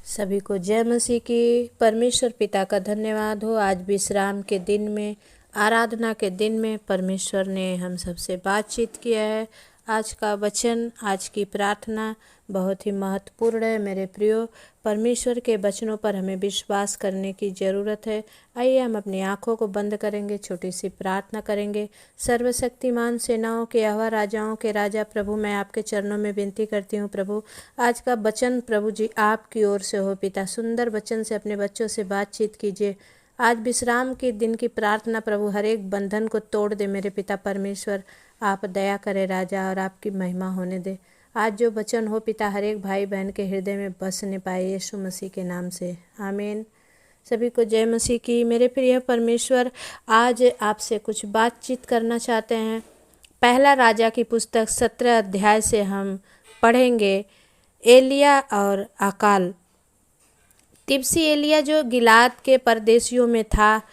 सभी को जय मसीह की। परमेश्वर पिता का धन्यवाद हो। आज विश्राम के दिन में, आराधना के दिन में परमेश्वर ने हम सबसे बातचीत किया है। आज का वचन, आज की प्रार्थना बहुत ही महत्वपूर्ण है मेरे प्रियो। परमेश्वर के वचनों पर हमें विश्वास करने की ज़रूरत है। आइए हम अपनी आँखों को बंद करेंगे, छोटी सी प्रार्थना करेंगे। सर्वशक्तिमान सेनाओं के यहोवा, राजाओं के राजा प्रभु, मैं आपके चरणों में विनती करती हूँ प्रभु, आज का वचन प्रभु जी आपकी ओर से हो। पिता, सुंदर वचन से अपने बच्चों से बातचीत कीजिए। आज विश्राम के दिन की प्रार्थना प्रभु हर एक बंधन को तोड़ दे मेरे पिता परमेश्वर। आप दया करें राजा, और आपकी महिमा होने दे। आज जो वचन हो पिता, हर एक भाई बहन के हृदय में बसने पाए, यीशु मसीह के नाम से आमीन। सभी को जय मसीह की। मेरे प्रिय परमेश्वर, आज आपसे कुछ बातचीत करना चाहते हैं। पहला राजा की पुस्तक 17 अध्याय से हम पढ़ेंगे। एलिया और अकाल। तिब्सी एलिया जो गिलाद के परदेशियों में था,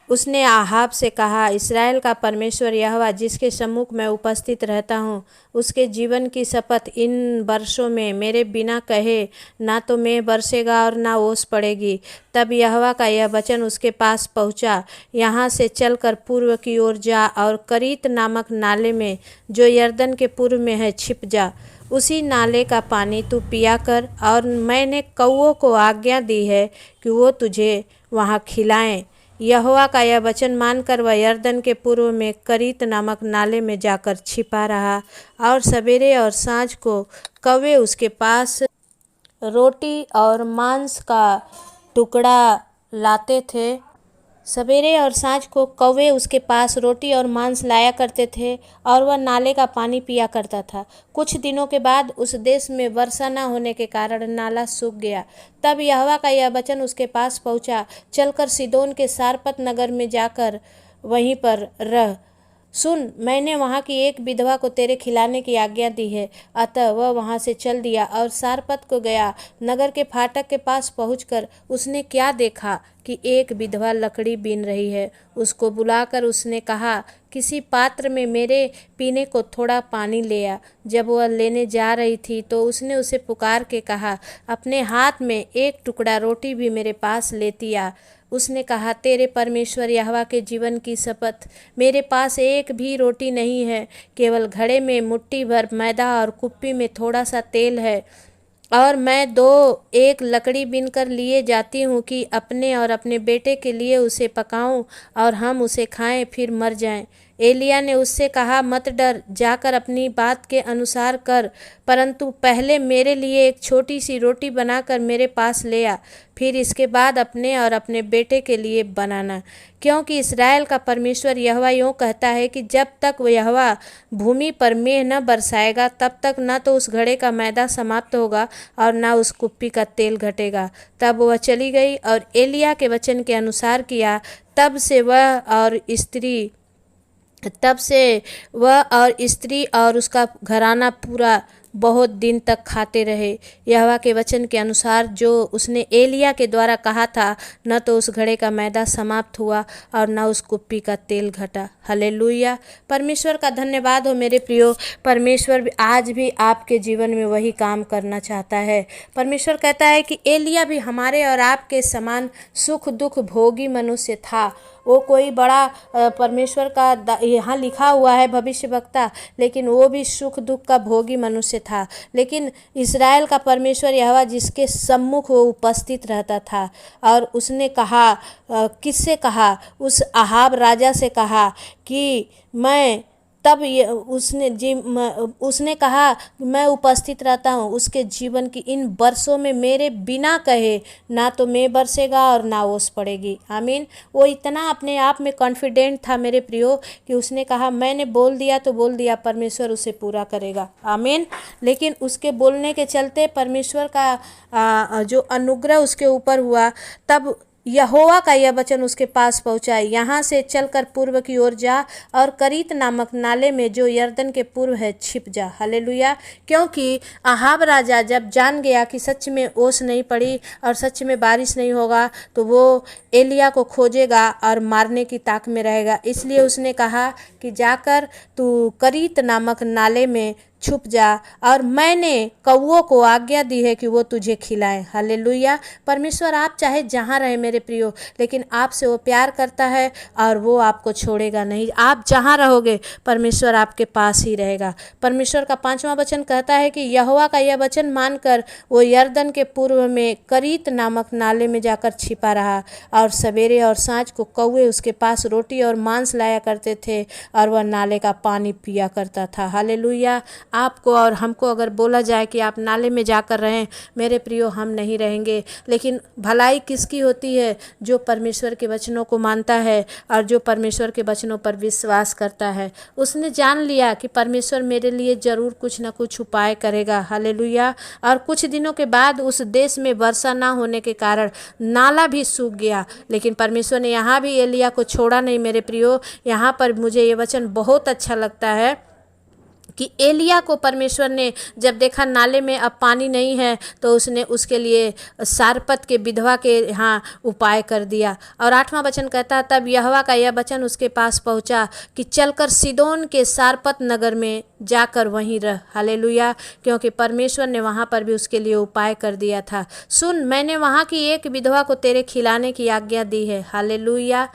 उसने आहाब से कहा, इस्राएल का परमेश्वर यहोवा जिसके सम्मुख मैं उपस्थित रहता हूँ, उसके जीवन की शपथ, इन वर्षों में मेरे बिना कहे ना तो मेघ बरसेगा और ना ओस पड़ेगी। तब यहोवा का यह वचन उसके पास पहुँचा, यहाँ से चलकर पूर्व की ओर जा और करीत नामक नाले में जो यरदन के पूर्व में है छिप जा। उसी नाले का पानी तू पिया कर, और मैंने कौओं को आज्ञा दी है कि वो तुझे वहाँ खिलाएं। यहोवा का यह वचन मानकर वह यरदन के पूर्व में करीत नामक नाले में जाकर छिपा रहा, और सवेरे और सांझ को कौवे उसके पास रोटी और मांस का टुकड़ा लाते थे। सवेरे और सांझ को कौवे उसके पास रोटी और मांस लाया करते थे, और वह नाले का पानी पिया करता था। कुछ दिनों के बाद उस देश में वर्षा न होने के कारण नाला सूख गया। तब यहोवा का यह वचन उसके पास पहुंचा, चलकर सीदोन के सारपत नगर में जाकर वहीं पर रह। सुन, मैंने वहाँ की एक विधवा को तेरे खिलाने की आज्ञा दी है। अतः वह वहाँ से चल दिया और सारपत को गया। नगर के फाटक के पास पहुंचकर उसने क्या देखा कि एक विधवा लकड़ी बीन रही है। उसको बुलाकर उसने कहा, किसी पात्र में मेरे पीने को थोड़ा पानी ले आ। जब वह लेने जा रही थी तो उसने उसे पुकार के कहा, अपने हाथ में एक टुकड़ा रोटी भी मेरे पास लेती आ। उसने कहा, तेरे परमेश्वर यहोवा के जीवन की शपथ, मेरे पास एक भी रोटी नहीं है, केवल घड़े में मुट्ठी भर मैदा और कुप्पी में थोड़ा सा तेल है, और मैं दो एक लकड़ी बीनकर लिए जाती हूँ कि अपने और अपने बेटे के लिए उसे पकाऊं और हम उसे खाएं, फिर मर जाएं। एलिया ने उससे कहा, मत डर, जाकर अपनी बात के अनुसार कर, परंतु पहले मेरे लिए एक छोटी सी रोटी बनाकर मेरे पास ले आ, फिर इसके बाद अपने और अपने बेटे के लिए बनाना। क्योंकि इस्राएल का परमेश्वर यहोवा यूँ कहता है कि जब तक यहोवा भूमि पर मेघ न बरसाएगा, तब तक न तो उस घड़े का मैदा समाप्त होगा और न उस कुप्पी का तेल घटेगा। तब वह चली गई और एलिया के वचन के अनुसार किया। तब से वह और स्त्री और उसका घराना पूरा बहुत दिन तक खाते रहे, यहोवा के वचन के अनुसार जो उसने एलिया के द्वारा कहा था। न तो उस घड़े का मैदा समाप्त हुआ और न उस कुप्पी का तेल घटा। हालेलुया। परमेश्वर का धन्यवाद हो मेरे प्रियो। परमेश्वर आज भी आपके जीवन में वही काम करना चाहता है। परमेश्वर कहता है कि एलिया भी हमारे और आपके समान सुख दुख भोगी मनुष्य था। वो कोई बड़ा परमेश्वर का यहाँ लिखा हुआ है भविष्यवक्ता, लेकिन वो भी सुख दुख का भोगी मनुष्य था। लेकिन इस्राएल का परमेश्वर यहोवा जिसके सम्मुख वो उपस्थित रहता था, और उसने कहा, किससे कहा? उस आहाब राजा से कहा कि मैं तब उसने कहा, मैं उपस्थित रहता हूँ उसके जीवन की इन वर्षों में, मेरे बिना कहे ना तो मेघ बरसेगा और ना ओस पड़ेगी। आमीन। वो इतना अपने आप में कॉन्फिडेंट था मेरे प्रियो कि उसने कहा, मैंने बोल दिया तो बोल दिया, परमेश्वर उसे पूरा करेगा। आमीन। लेकिन उसके बोलने के चलते परमेश्वर का जो अनुग्रह उसके ऊपर हुआ, तब यहोवा का यह वचन उसके पास पहुंचा, यहाँ से चलकर पूर्व की ओर जा और करीत नामक नाले में जो यरदन के पूर्व है छिप जा। हालेलुया। क्योंकि आहाब राजा जब जान गया कि सच में ओस नहीं पड़ी और सच में बारिश नहीं होगा, तो वो एलिया को खोजेगा और मारने की ताक में रहेगा। इसलिए उसने कहा कि जाकर तू करीत नामक नाले में छुप जा, और मैंने कौवों को आज्ञा दी है कि वो तुझे खिलाएं। हालेलुया। परमेश्वर आप चाहे जहाँ रहे मेरे प्रियो, लेकिन आपसे वो प्यार करता है और वो आपको छोड़ेगा नहीं। आप जहाँ रहोगे परमेश्वर आपके पास ही रहेगा। परमेश्वर का 5वां वचन कहता है कि यहोवा का यह वचन मानकर वो यरदन के पूर्व में करीत नामक नाले में जाकर छिपा रहा, और सवेरे और सांझ को कौवे उसके पास रोटी और मांस लाया करते थे और वह नाले का पानी पिया करता था। हालेलुया। आपको और हमको अगर बोला जाए कि आप नाले में जाकर रहें, मेरे प्रियो हम नहीं रहेंगे। लेकिन भलाई किसकी होती है? जो परमेश्वर के वचनों को मानता है और जो परमेश्वर के वचनों पर विश्वास करता है। उसने जान लिया कि परमेश्वर मेरे लिए ज़रूर कुछ ना कुछ उपाय करेगा। हालेलुया। और कुछ दिनों के बाद उस देश में वर्षा ना होने के कारण नाला भी सूख गया, लेकिन परमेश्वर ने यहाँ भी एलिया को छोड़ा नहीं। मेरे प्रियो, यहाँ पर मुझे ये वचन बहुत अच्छा लगता है कि एलिया को परमेश्वर ने जब देखा नाले में अब पानी नहीं है, तो उसने उसके लिए सारपत के विधवा के यहाँ उपाय कर दिया। और 8वां वचन कहता है, तब यहोवा का यह वचन उसके पास पहुँचा कि चलकर सीदोन के सारपत नगर में जाकर वहीं रह। हालेलुया। क्योंकि परमेश्वर ने वहाँ पर भी उसके लिए उपाय कर दिया था। सुन, मैंने वहाँ की एक विधवा को तेरे खिलाने की आज्ञा दी है। हालेलुया।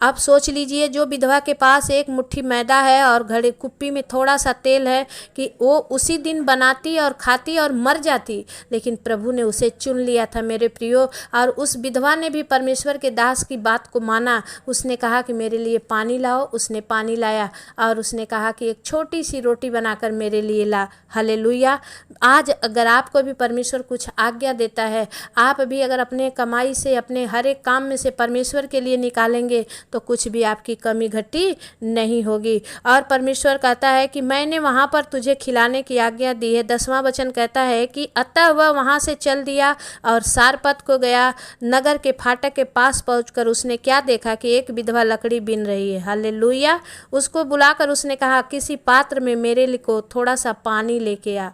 आप सोच लीजिए, जो विधवा के पास एक मुट्ठी मैदा है और घड़े कुप्पी में थोड़ा सा तेल है, कि वो उसी दिन बनाती और खाती और मर जाती, लेकिन प्रभु ने उसे चुन लिया था मेरे प्रियो। और उस विधवा ने भी परमेश्वर के दास की बात को माना। उसने कहा कि मेरे लिए पानी लाओ। उसने पानी लाया और उसने कहा कि एक छोटी सी रोटी बनाकर मेरे लिए ला। हालेलुया। आज अगर आपको भी परमेश्वर कुछ आज्ञा देता है, आप भी अगर अपने कमाई से, अपने हर एक काम में से परमेश्वर के लिए निकालेंगे, तो कुछ भी आपकी कमी घटी नहीं होगी। और परमेश्वर कहता है कि मैंने वहाँ पर तुझे खिलाने की आज्ञा दी है। 10वां वचन कहता है कि अतः वह वहाँ से चल दिया और सारपत को गया। नगर के फाटक के पास पहुंचकर उसने क्या देखा कि एक विधवा लकड़ी बीन रही है। हालेलुया। उसको बुलाकर उसने कहा, किसी पात्र में मेरे लिए को थोड़ा सा पानी लेके आ।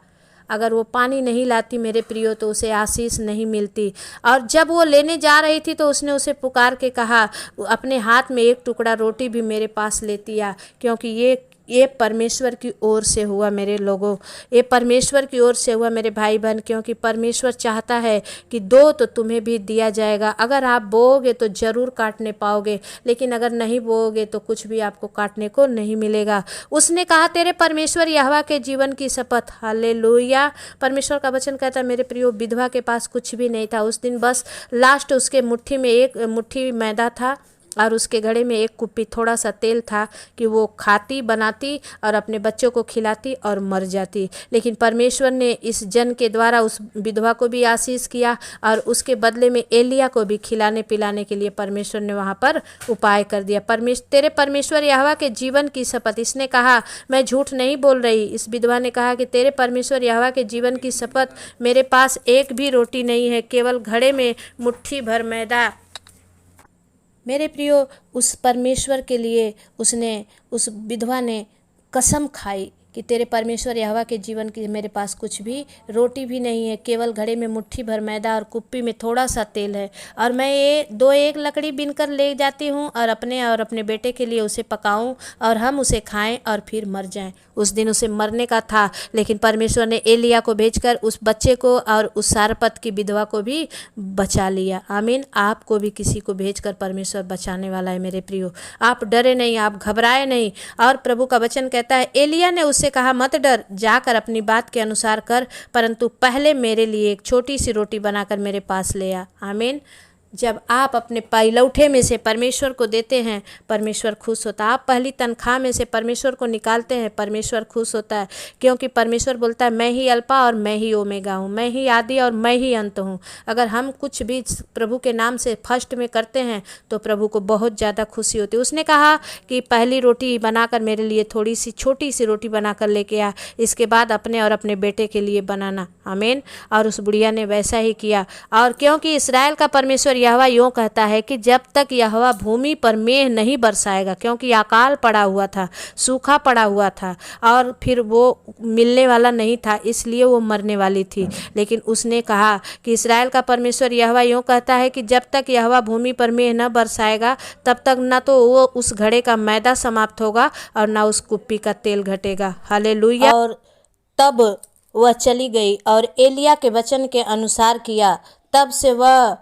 अगर वो पानी नहीं लाती मेरे प्रियो, तो उसे आशीष नहीं मिलती। और जब वो लेने जा रही थी, तो उसने उसे पुकार के कहा, अपने हाथ में एक टुकड़ा रोटी भी मेरे पास लेती आ, क्योंकि ये परमेश्वर की ओर से हुआ मेरे लोगों। ये परमेश्वर की ओर से हुआ मेरे भाई बहन, क्योंकि परमेश्वर चाहता है कि दो तो तुम्हें भी दिया जाएगा। अगर आप बोओगे तो ज़रूर काटने पाओगे, लेकिन अगर नहीं बोओगे तो कुछ भी आपको काटने को नहीं मिलेगा। उसने कहा, तेरे परमेश्वर यहोवा के जीवन की शपथ। हालेलुया। परमेश्वर का वचन कहता है मेरे प्रियो, विधवा के पास कुछ भी नहीं था उस दिन। बस लास्ट उसके मुट्ठी में एक मुट्ठी मैदा था और उसके घड़े में एक कुप्पी थोड़ा सा तेल था, कि वो खाती, बनाती और अपने बच्चों को खिलाती और मर जाती। लेकिन परमेश्वर ने इस जन के द्वारा उस विधवा को भी आशीष किया, और उसके बदले में एलिया को भी खिलाने पिलाने के लिए परमेश्वर ने वहाँ पर उपाय कर दिया। तेरे परमेश्वर यहोवा के जीवन की शपथ। इसने कहा, मैं झूठ नहीं बोल रही। इस विधवा ने कहा कि तेरे परमेश्वर यहोवा के जीवन की शपथ, मेरे पास एक भी रोटी नहीं है, केवल घड़े में मुट्ठी भर मैदा। मेरे प्रियो, उस परमेश्वर के लिए उस विधवा ने कसम खाई कि तेरे परमेश्वर यहोवा के जीवन की मेरे पास कुछ भी रोटी भी नहीं है, केवल घड़े में मुट्ठी भर मैदा और कुप्पी में थोड़ा सा तेल है, और मैं ये एक लकड़ी बीनकर ले जाती हूँ और अपने बेटे के लिए उसे पकाऊं और हम उसे खाएं और फिर मर जाएं। उस दिन उसे मरने का था, लेकिन परमेश्वर ने एलिया को भेजकर उस बच्चे को और उस सारपत की विधवा को भी बचा लिया। आमीन। आपको भी किसी को भेजकर परमेश्वर बचाने वाला है मेरे प्रियो। आप डरे नहीं, आप घबराए नहीं। और प्रभु का वचन कहता है, एलिया ने उससे कहा, मत डर, जाकर अपनी बात के अनुसार कर, परंतु पहले मेरे लिए एक छोटी सी रोटी बनाकर मेरे पास ले आ। आमीन। जब आप अपने पैलौठे में से परमेश्वर को देते हैं, परमेश्वर खुश होता है। आप पहली तनख्वाह में से परमेश्वर को निकालते हैं, परमेश्वर खुश होता है, क्योंकि परमेश्वर बोलता है, मैं ही अल्फा और मैं ही ओमेगा हूँ, मैं ही आदि और मैं ही अंत हूँ। अगर हम कुछ भी प्रभु के नाम से फर्स्ट में करते हैं, तो प्रभु को बहुत ज़्यादा खुशी होती है। उसने कहा कि पहली रोटी बनाकर मेरे लिए थोड़ी सी छोटी सी रोटी बनाकर लेके आ, इसके बाद अपने और अपने बेटे के लिए बनाना। आमीन। और उस बुढ़िया ने वैसा ही किया। और क्योंकि इस्राएल का परमेश्वर यहोवा यूँ कहता है कि जब तक यहोवा भूमि पर मेघ नहीं बरसाएगा, क्योंकि अकाल पड़ा हुआ था, सूखा पड़ा हुआ था और फिर वो मिलने वाला नहीं था, इसलिए वो मरने वाली थी। लेकिन उसने कहा कि इस्राएल का परमेश्वर यहोवा यूँ कहता है कि जब तक यहोवा भूमि पर मेघ न बरसाएगा, तब तक न तो वो उस घड़े का मैदा समाप्त होगा और न उस कुप्पी का तेल घटेगा। हालेलुया। और तब वह चली गई और एलिया के वचन के अनुसार किया। तब से वह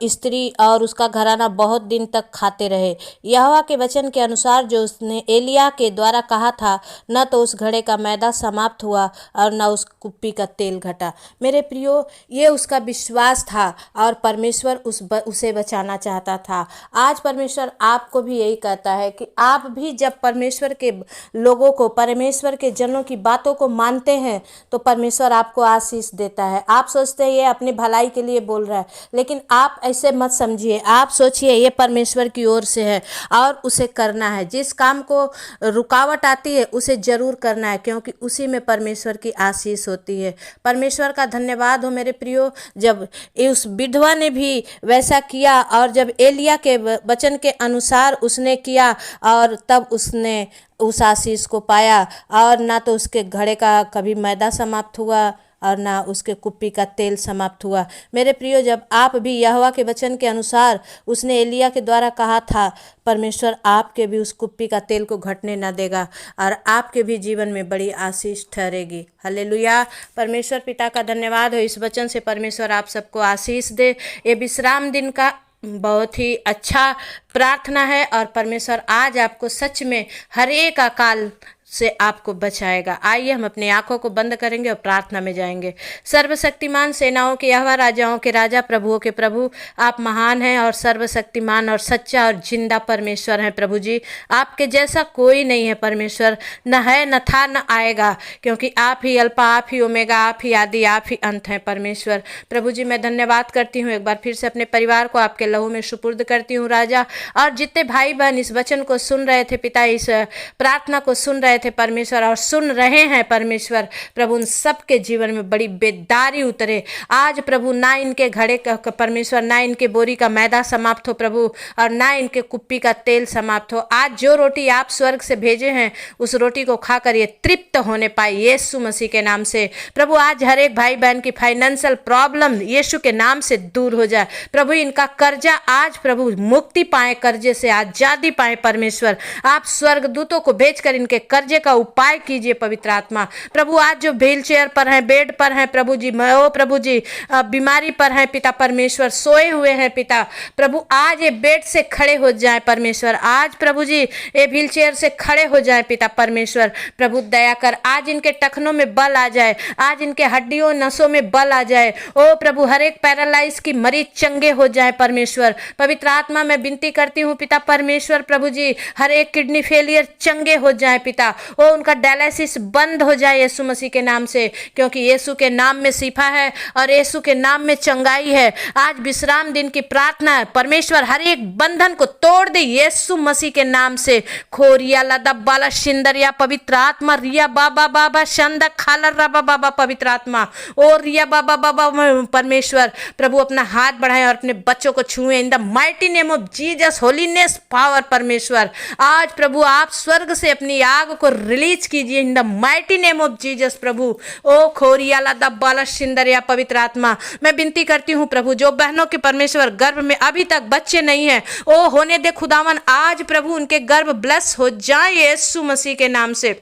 स्त्री और उसका घराना बहुत दिन तक खाते रहे। यहोवा के वचन के अनुसार जो उसने एलिया के द्वारा कहा था, न तो उस घड़े का मैदा समाप्त हुआ और न उस कुप्पी का तेल घटा। मेरे प्रियो, ये उसका विश्वास था और परमेश्वर उसे बचाना चाहता था। आज परमेश्वर आपको भी यही कहता है कि आप भी जब परमेश्वर के लोगों को, परमेश्वर के जनों की बातों को मानते हैं तो परमेश्वर आपको आशीष देता है। आप सोचते हैं ये अपनी भलाई के लिए बोल रहा है, लेकिन आप ऐसे मत समझिए। आप सोचिए ये परमेश्वर की ओर से है और उसे करना है। जिस काम को रुकावट आती है उसे जरूर करना है, क्योंकि उसी में परमेश्वर की आशीष होती है। परमेश्वर का धन्यवाद हो मेरे प्रियो, जब उस विधवा ने भी वैसा किया और जब एलिया के वचन के अनुसार उसने किया और तब उसने उस आशीष को पाया, और ना तो उसके घड़े का कभी मैदा समाप्त हुआ और ना उसके कुप्पी का तेल समाप्त हुआ। मेरे प्रियो, जब आप भी यहोवा के वचन के अनुसार उसने एलिया के द्वारा कहा था, परमेश्वर आपके भी उस कुप्पी का तेल को घटने न देगा और आपके भी जीवन में बड़ी आशीष ठहरेगी। हालेलुया। परमेश्वर पिता का धन्यवाद हो इस वचन से। परमेश्वर आप सबको आशीष दे। ये विश्राम दिन का बहुत ही अच्छा प्रार्थना है और परमेश्वर आज आपको सच में हर एक अकाल से आपको बचाएगा। आइए हम अपनी आंखों को बंद करेंगे और प्रार्थना में जाएंगे। सर्वशक्तिमान सेनाओं के यहोवा, राजाओं के राजा, प्रभुओं के प्रभु, आप महान हैं और सर्वशक्तिमान और सच्चा और जिंदा परमेश्वर हैं। प्रभु जी, आपके जैसा कोई नहीं है परमेश्वर, न है, न था, न आएगा, क्योंकि आप ही अल्फा, आप ही ओमेगा, आप ही आदि, आप ही अंत हैं परमेश्वर। प्रभु जी, मैं धन्यवाद करती हूँ, एक बार फिर से अपने परिवार को आपके लहू में सुपुर्द करती हूँ राजा। और जितने भाई बहन इस वचन को सुन रहे थे पिता, इस प्रार्थना को सुन रहे थे परमेश्वर और सुन रहे हैं परमेश्वर, प्रभु उन सबके जीवन में बड़ी बेदारी उतरे आज प्रभु। ना इनके घड़े का परमेश्वर, ना इनके बोरी का मैदा समाप्त हो प्रभु, और ना इनके कुप्पी का तेल समाप्त हो। आज जो रोटी आप स्वर्ग से भेजे हैं उस रोटी को खाकर ये तृप्त होने पाए यीशु मसीह के नाम से। प्रभु आज हर एक भाई बहन की फाइनेंशियल प्रॉब्लम यीशु के नाम से दूर हो जाए प्रभु। इनका कर्जा आज प्रभु मुक्ति पाए, कर्जे से आजादी पाए परमेश्वर। आप स्वर्गदूतों को भेजकर इनके कर्जे का उपाय कीजिए पवित्र आत्मा। प्रभु आज जो व्हील चेयर पर हैं, बेड पर हैं प्रभु जी, प्रभु जी बीमारी पर हैं पिता परमेश्वर, सोए हुए हैं पिता, प्रभु आज ये बेड से खड़े हो जाएं परमेश्वर। आज प्रभु जी ये व्हील चेयर से खड़े हो जाएं पिता परमेश्वर। प्रभु दया कर, आज इनके टखनों में बल आ जाए, आज इनके हड्डियों नसों में बल आ जाए। ओ प्रभु हर एक पैरालाइज की मरीज चंगे हो जाए परमेश्वर। पवित्र आत्मा मैं विनती करती हूँ पिता परमेश्वर, प्रभु जी हर एक किडनी फेलियर चंगे हो जाए पिता। ओ उनका डायलिसिस बंद हो जाए यीशु मसीह के नाम से, क्योंकि यीशु के नाम में शिफा है और यीशु के नाम में चंगाई है। आज विश्राम दिन की प्रार्थना है परमेश्वर, हर एक बंधन को तोड़ दे यीशु मसीह के नाम से। खोरिया लदा बाला शिंदरिया पवित्र आत्मा, रिया बाबा बाबा शंदा खाला रबा बाबा पवित्र आत्मा, और रिया बाबा बाबा परमेश्वर प्रभु अपना हाथ बढ़ाएं और अपने बच्चों को छुएं in the mighty name of Jesus, holiness power परमेश्वर। आज प्रभु आप स्वर्ग से अपनी आग को रिलीज कीजिए in the mighty name of Jesus प्रभु। ओ खोरियाला दब्बाला शिंदरिया पवित्र आत्मा, मैं विनती करती हूँ प्रभु जो बहनों के परमेश्वर गर्भ में अभी तक बच्चे नहीं हैं, ओ होने दे खुदावन, आज प्रभु उनके गर्भ ब्लेस हो जाए यीशु मसीह के नाम से।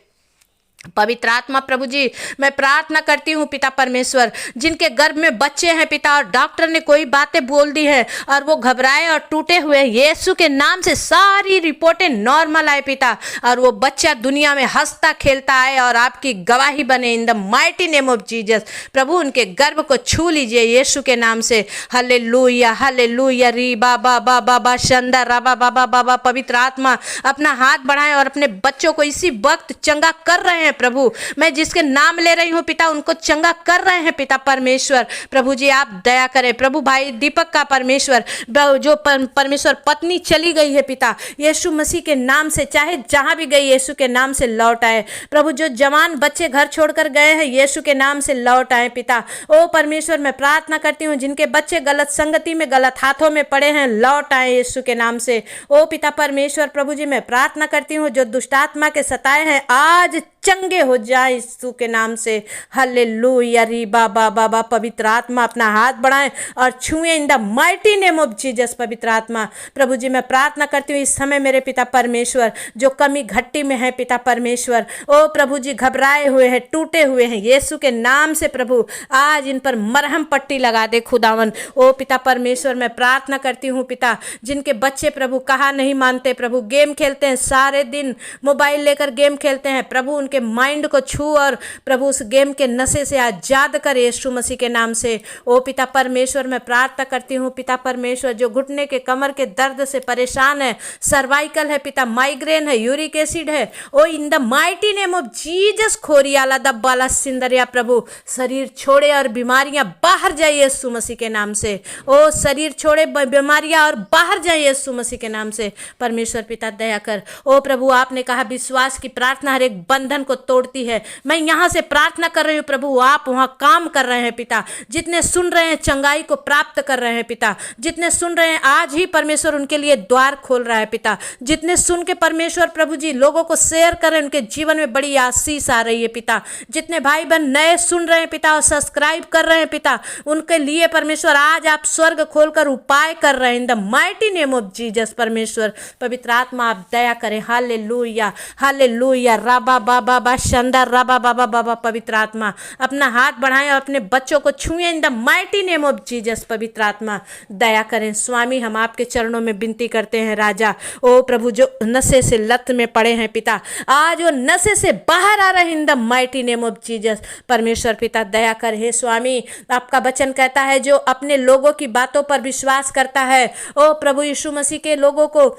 पवित्र आत्मा प्रभु जी मैं प्रार्थना करती हूँ पिता परमेश्वर, जिनके गर्भ में बच्चे हैं पिता और डॉक्टर ने कोई बातें बोल दी है और वो घबराए और टूटे हुए, यीशु के नाम से सारी रिपोर्टें नॉर्मल आए पिता, और वो बच्चा दुनिया में हंसता खेलता आए और आपकी गवाही बने in the mighty name of Jesus. प्रभु उनके गर्भ को छू लीजिए यीशु के नाम से। Hallelujah hallelujah. री बाबा बाबा बा शंदा राबा बाबा बाबा पवित्र आत्मा अपना हाथ बढ़ाएं और अपने बच्चों को इसी वक्त चंगा कर रहे हैं प्रभु। मैं जिसके नाम ले रही हूं पिता उनको चंगा कर रहे हैं पिता परमेश्वर। प्रभु जी आप दया करें प्रभु। भाई दीपक का परमेश्वर जो परमेश्वर पत्नी चली गई है पिता, यीशु मसीह के नाम से चाहे जहां भी गई यीशु के नाम से लौट आए प्रभु। जो जवान बच्चे घर छोड़कर गए हैं यीशु के नाम से लौट आए पिता। ओ परमेश्वर मैं प्रार्थना करती हूँ जिनके बच्चे गलत संगति में गलत हाथों में पड़े हैं लौट आए यीशु के नाम से। ओ पिता परमेश्वर प्रभु जी मैं प्रार्थना करती हूँ जो दुष्टात्मा के सताए हैं आज चंगे हो जाए यीशु के नाम से। हालेलुया। री बाबा बाबा पवित्र आत्मा अपना हाथ बढ़ाएं और छुएं in the mighty name of Jesus. पवित्र आत्मा प्रभु जी मैं प्रार्थना करती हूँ इस समय मेरे पिता परमेश्वर जो कमी घट्टी में है पिता परमेश्वर, ओ प्रभु जी घबराए हुए हैं, टूटे हुए हैं, यीशु के नाम से प्रभु आज इन पर मरहम पट्टी लगा दे खुदावन। ओ पिता परमेश्वर मैं प्रार्थना करती हूँ पिता जिनके बच्चे प्रभु कहा नहीं मानते, प्रभु गेम खेलते हैं, सारे दिन मोबाइल लेकर गेम खेलते हैं, प्रभु उनके माइंड को छू और प्रभु उस गेम के नशे से आजाद कर यीशु मसीह के नाम से। ओ पिता परमेश्वर मैं प्रार्थना करती हूँ पिता परमेश्वर जो घुटने के कमर के दर्द से परेशान है, सर्वाइकल है पिता, माइग्रेन है, यूरिक एसिड है, oh in the mighty name of Jesus खोरियाला दब्बाला सिंदरिया प्रभु शरीर छोड़े और बीमारियां बाहर जाए यीशु मसीह के नाम से। ओ शरीर छोड़े बीमारियां और बाहर जाए यीशु मसीह के नाम से। परमेश्वर पिता दया कर। ओ प्रभु आपने कहा विश्वास की प्रार्थना हर एक बंधन को तोड़ती है। मैं यहाँ से प्रार्थना कर रही हूँ प्रभु आप वहाँ काम कर रहे हैं पिता, जितने सुन रहे हैं चंगाई को प्राप्त कर रहे हैं पिता, जितने सुन रहे हैं आज ही परमेश्वर उनके लिए द्वार खोल रहा है पिता, जितने सुन के परमेश्वर प्रभु जी लोगों को शेयर कर रहे हैं उनके जीवन में बड़ी आशीष आ रही है पिता, जितने भाई बहन नए सुन रहे हैं पिता और सब्सक्राइब कर रहे हैं पिता उनके लिए परमेश्वर आज आप स्वर्ग खोलकर उपाय कर रहे हैं इन the mighty name of Jesus. परमेश्वर पवित्र आत्मा आप दया करें। Hallelujah hallelujah. राबा बाबा बा शंदर राबा बाबा बाबा पवित्र आत्मा अपना हाथ बढ़ाएं और अपने बच्चों को छुएं in the mighty name of Jesus. पवित्र आत्मा दया करें स्वामी, हम आपके चरणों में विनती करते हैं राजा। ओ प्रभु जो नशे से लत में पड़े हैं पिता आज वो नशे से बाहर आ रहे हैं इन the mighty name of Jesus. परमेश्वर पिता दया कर। हे स्वामी आपका वचन कहता है जो अपने लोगों की बातों पर विश्वास करता है, ओ प्रभु यीशु मसीह के लोगों को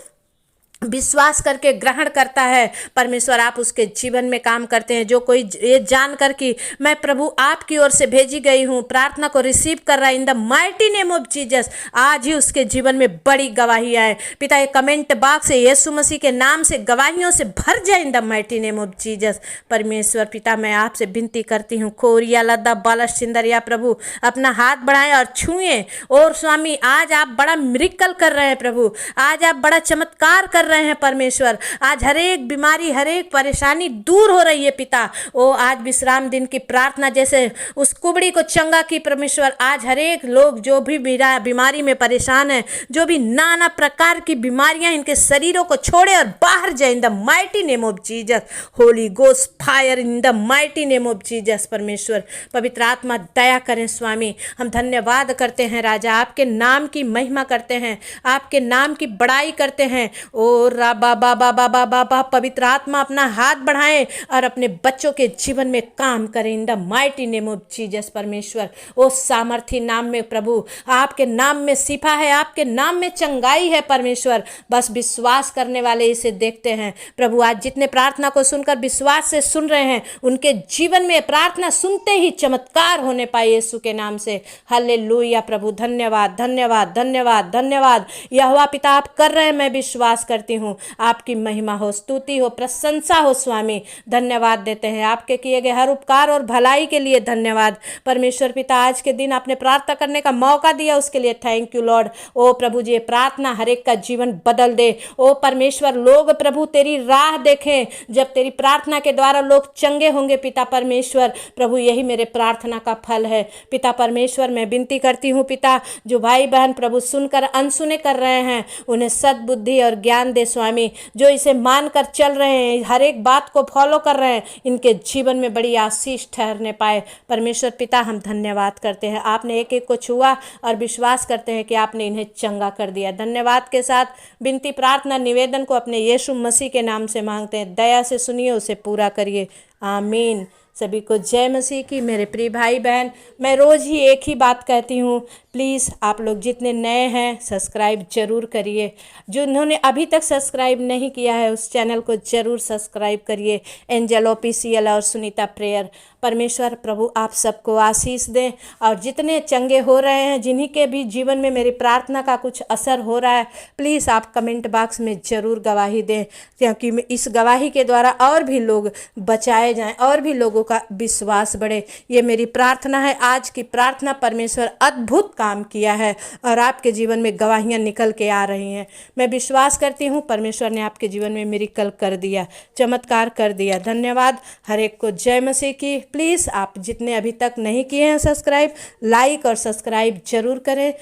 विश्वास करके ग्रहण करता है परमेश्वर आप उसके जीवन में काम करते हैं। जो कोई ये जानकर कि मैं प्रभु आपकी ओर से भेजी गई हूँ प्रार्थना को रिसीव कर रहा है इन the mighty name of Jesus, आज ही उसके जीवन में बड़ी गवाही आए पिता। ये कमेंट बॉक्स से यीशु मसीह के नाम से गवाहियों से भर जाए इन the mighty name of Jesus. परमेश्वर पिता मैं आपसे विनती करती हूँ खोरिया लद्दा बाला सिंदरिया प्रभु अपना हाथ बढ़ाएं और छुएं। और स्वामी आज आप बड़ा मिरेकल कर रहे हैं प्रभु, आज आप बड़ा चमत्कार कर रहे हैं परमेश्वर, आज हर एक बीमारी हर एक परेशानी दूर हो रही है पिता। ओ आज विश्राम दिन की प्रार्थना जैसे उस कुबड़ी को चंगा की परमेश्वर आज हर एक लोग जो भी बीमारी में परेशान है, जो भी नाना प्रकार की बीमारियां इनके शरीरों को छोड़े और बाहर जाए इन the mighty name of Jesus. Holi ghost fire in the mighty name of Jesus. परमेश्वर पवित्र आत्मा दया करें स्वामी, हम धन्यवाद करते हैं राजा, आपके नाम की महिमा करते हैं, आपके नाम की बड़ाई करते हैं। ओ राबा बाबा बाबा बाबा पवित्र आत्मा अपना हाथ बढ़ाएं और अपने बच्चों के जीवन में काम करें इन the mighty name of Jesus. परमेश्वर ओ सामर्थी नाम में प्रभु आपके नाम में शिफा है, आपके नाम में चंगाई है परमेश्वर, बस विश्वास करने वाले इसे देखते हैं प्रभु। आज जितने प्रार्थना को सुनकर विश्वास से सुन रहे हैं उनके जीवन में प्रार्थना सुनते ही चमत्कार होने पाए यीशु के नाम से। हालेलुया प्रभु धन्यवाद धन्यवाद धन्यवाद धन्यवाद यहोवा पिता आप कर रहे हैं, मैं विश्वास करती हूँ आपकी महिमा हो, स्तुति हो, प्रशंसा हो स्वामी। धन्यवाद देते हैं आपके किए गए हर उपकार और भलाई के लिए धन्यवाद परमेश्वर पिता। आज के दिन आपने प्रार्थना करने का मौका दिया उसके लिए थैंक यू लॉर्ड। ओ प्रभु जी प्रार्थना हर एक का जीवन बदल दे। ओ परमेश्वर लोग प्रभु तेरी राह देखें, जब तेरी प्रार्थना के द्वारा लोग चंगे होंगे पिता परमेश्वर। प्रभु यही मेरे प्रार्थना का फल है पिता परमेश्वर। मैं विनती करती हूँ पिता जो भाई बहन प्रभु सुनकर अनसुने कर रहे हैं उन्हें सद्बुद्धि और ज्ञान दे स्वामी, जो इसे मानकर चल रहे हैं हर एक बात को फॉलो कर रहे हैं इनके जीवन में बड़ी आशीष ठहरने पाए परमेश्वर पिता। हम धन्यवाद करते हैं आपने एक एक को छुआ और विश्वास करते हैं कि आपने इन्हें चंगा कर दिया। धन्यवाद के साथ विनती प्रार्थना निवेदन को अपने यीशु मसीह के नाम से मांगते हैं, दया से सुनिए उसे पूरा करिए आमीन। सभी को जय मसीह की। मेरे प्रिय भाई बहन मैं रोज़ ही एक ही बात कहती हूँ, प्लीज़ आप लोग जितने नए हैं सब्सक्राइब जरूर करिए, जिन्होंने अभी तक सब्सक्राइब नहीं किया है उस चैनल को जरूर सब्सक्राइब करिए। एंजल ऑफिशियल और सुनीता प्रेयर। परमेश्वर प्रभु आप सबको आशीष दें और जितने चंगे हो रहे हैं जिन्हीं के भी जीवन में मेरी प्रार्थना का कुछ असर हो रहा है प्लीज़ आप कमेंट बॉक्स में ज़रूर गवाही दें, क्योंकि इस गवाही के द्वारा और भी लोग बचाए जाएं और भी लोगों का विश्वास बढ़े। ये मेरी प्रार्थना है। आज की प्रार्थना परमेश्वर अद्भुत काम काम किया है और आपके जीवन में गवाहियाँ निकल के आ रही हैं। मैं विश्वास करती हूँ परमेश्वर ने आपके जीवन में मिरेकल कर दिया, चमत्कार कर दिया। धन्यवाद। हर एक को जय मसीह की। प्लीज़ आप जितने अभी तक नहीं किए हैं सब्सक्राइब, लाइक और सब्सक्राइब जरूर करें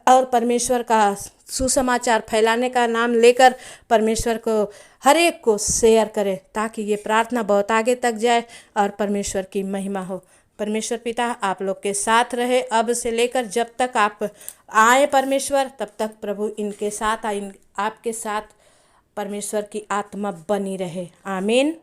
और परमेश्वर का सुसमाचार फैलाने का नाम लेकर परमेश्वर को हर एक को शेयर करें, ताकि ये प्रार्थना बहुत आगे तक जाए और परमेश्वर की महिमा हो। परमेश्वर पिता आप लोग के साथ रहे, अब से लेकर जब तक आप आए परमेश्वर, तब तक प्रभु इनके साथ आपके साथ परमेश्वर की आत्मा बनी रहे। आमीन।